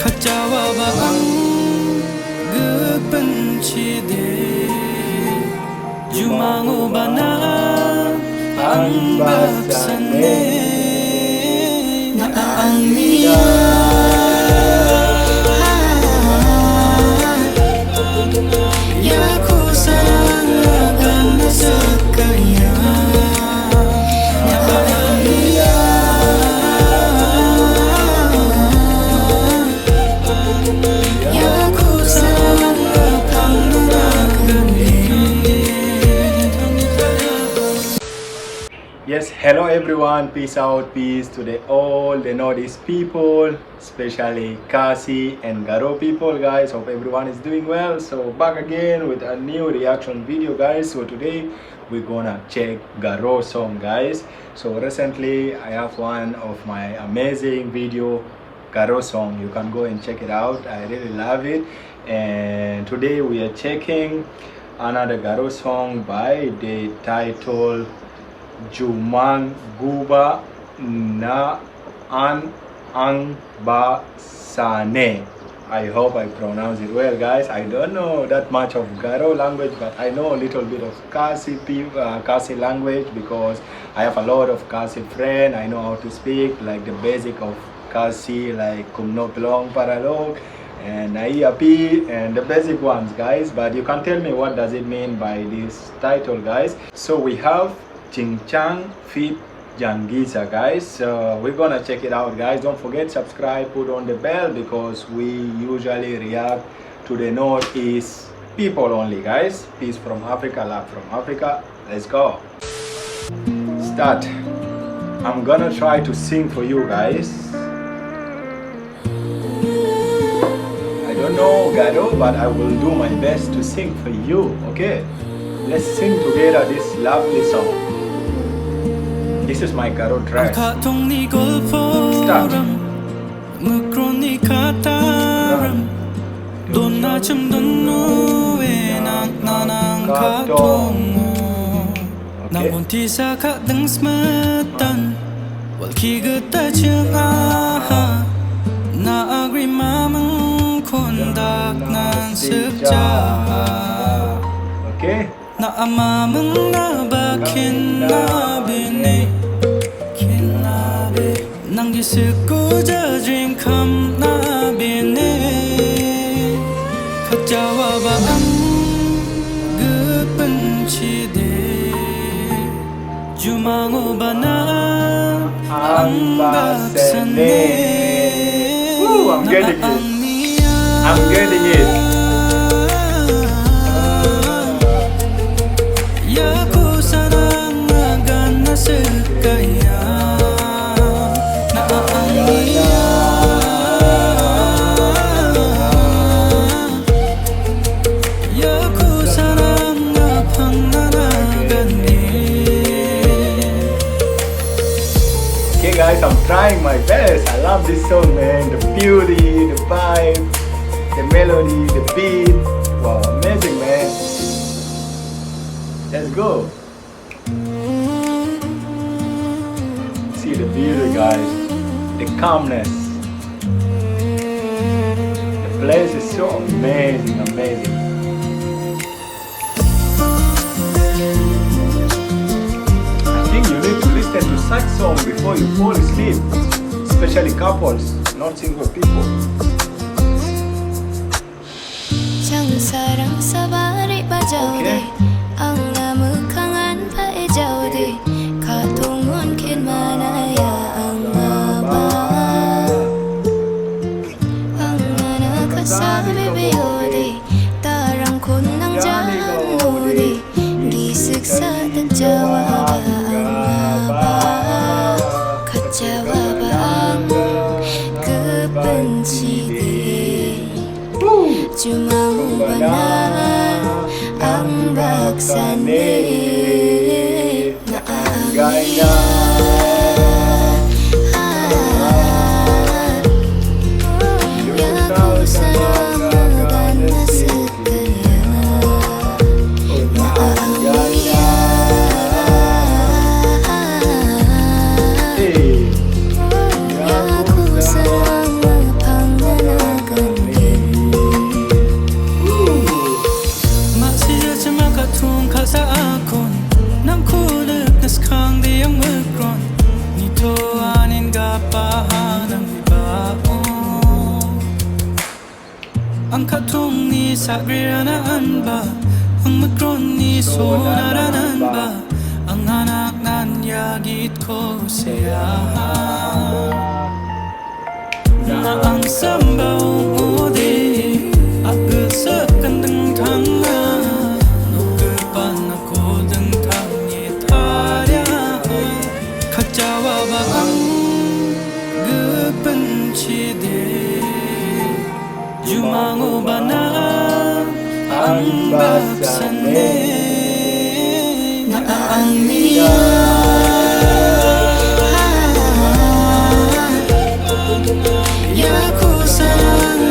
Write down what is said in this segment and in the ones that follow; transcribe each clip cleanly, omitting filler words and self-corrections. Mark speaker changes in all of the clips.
Speaker 1: Kajawa ang gebenci Jumangoba na ang baksane na ang niya yaku sangagan na sakaya na ang niya yaku sangagan na
Speaker 2: Yes, hello everyone, peace out, peace to all the Northeast people, especially Khasi and Garo people, guys. Hope everyone is doing well. So back again with a new reaction video, guys. So today we're gonna check Garo song, guys. So recently I have one of my amazing video Garo song. You can go and check it out. I really love it. And today we are checking another Garo song by the title Jumangoba na ang baksane. I hope I pronounce it well, guys. I don't know that much of Garo language, but I know a little bit of Khasi language because I have a lot of Khasi friends. I know how to speak like the basic of Khasi, like kumno pelong paralog and naiapi and the basic ones, guys. But you can tell me what does it mean by this title, guys. So we have Chingchang feat Janggisa, guys. So we're gonna check it out, guys. Don't forget, subscribe, put on the bell because we usually react to the Northeast people only, guys. Peace from Africa, love from Africa. Let's go. Start. I'm gonna try to sing for you, guys. I don't know Garo, but I will do my best to sing for you. Okay, let's sing together this lovely song. This is my Garo track. Start. Okay. Na amamang nabakin na bini kinabi nang gisiko ja dream come na bini kajawa ba ang gebenci Jumangoba na ang baksane. I'm getting it. I'm getting it. Okay guys, I'm trying my best. I love this song, man. The beauty, the vibe, the melody, the beat. Wow, amazing, man. Let's go. See the beauty, guys. The calmness. The place is so amazing, amazing. I think you need to listen to such song before you fall asleep, especially couples, not single people. Okay. Jumangoba na ang baksane na ang gaya. Yaku sangagan na sakaya na ang gaya. Yaku sangagan na
Speaker 1: Ang katong ni sagriranaan ba? Ang magron ni sonaranan ba? Ang anak nan yagit ko siya. Na ang sambaw udi agad sa kandang tanga. Nukupan ako dang tangitarya. Kajawa ba ang gebenci Jumangoba na ang baksane na ang niya. Yakuza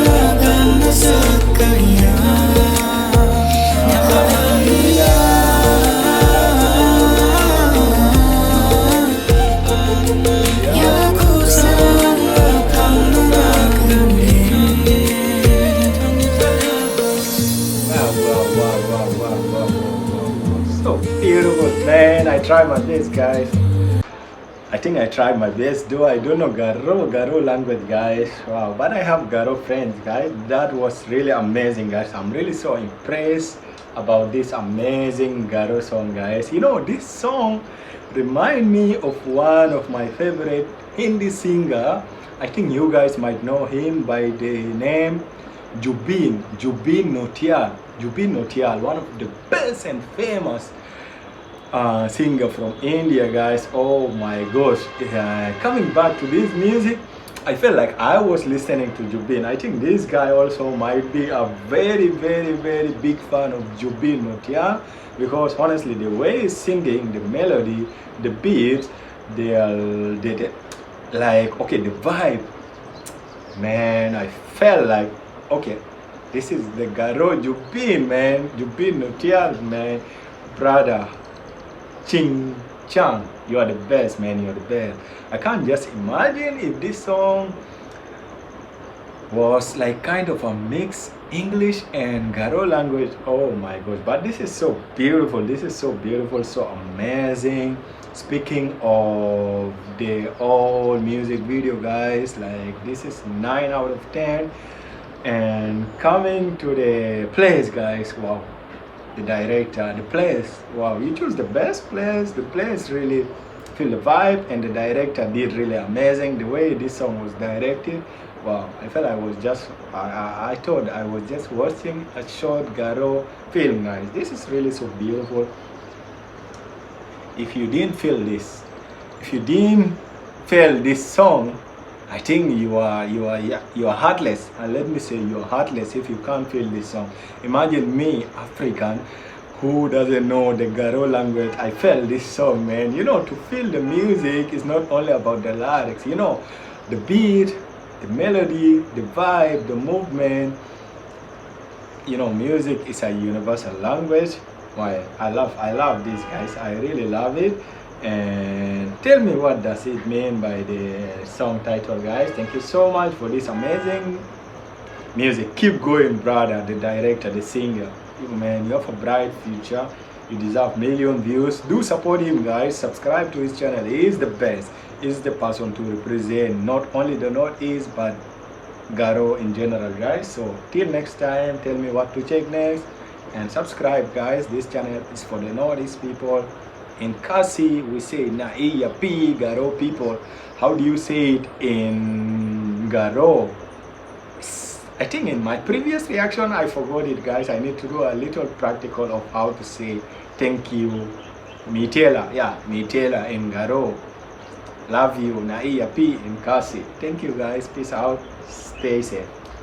Speaker 1: lagan na sa kaya na ang niya. Yakuza lagan na kami.
Speaker 2: So beautiful, man. I tried my best, guys. I think I tried my best, though I don't know Garo language, guys. Wow, but I have Garo friends, guys. That was really amazing, guys. I'm really so impressed about this amazing Garo song, guys. You know, this song remind me of one of my favorite Hindi singer. I think you guys might know him by the name Jubin Notial, one of the best and famous singer from India, guys. Oh my gosh, coming back to this music, I felt like I was listening to Jubin. I think this guy also might be a very big fan of Jubin Notial, because honestly the way he's singing, the melody, the beats, the like, okay, the vibe, man, I felt like, okay, this is the Garo Jubin, man. Jubin Notial, man. Brother Chingchang, you are the best, man. You are the best. I can't just imagine if this song was like kind of a mix English and Garo language. Oh my gosh, but this is so beautiful. This is so beautiful, so amazing. Speaking of the old music video, guys, like this is 9 out of 10. And coming to the place, guys, wow, the director, the place, wow, you choose the best place. The place really feel the vibe, and the director did really amazing. The way this song was directed, wow, I felt I was just, I thought I was just watching a short Garo film, guys. This is really so beautiful. If you didn't feel this, if you didn't feel this song, I think you are heartless. And let me say, you are heartless if you can't feel this song. Imagine me, African, who doesn't know the Garo language. I felt this song, man. You know, to feel the music is not only about the lyrics. You know, the beat, the melody, the vibe, the movement. You know, music is a universal language. Why? I love this, guys. I really love it. And tell me, what does it mean by the song title, guys? Thank you so much for this amazing music. Keep going, brother, the director, the singer. You, man, you have a bright future. You deserve million views. Do support him, guys. Subscribe to his channel. He is the best. He is the person to represent not only the Northeast but Garo in general, guys. So till next time, tell me what to check next, and subscribe, guys. This channel is for the Northeast people. In khasi, we say Naiya Pi, Garo people. How do you say it in Garo? I think in my previous reaction, I forgot it, guys. I need to do a little practical of how to say thank you. Mitela, yeah, Mitela in Garo. Love you, Naiya Pi in khasi. Thank you, guys. Peace out. Stay safe.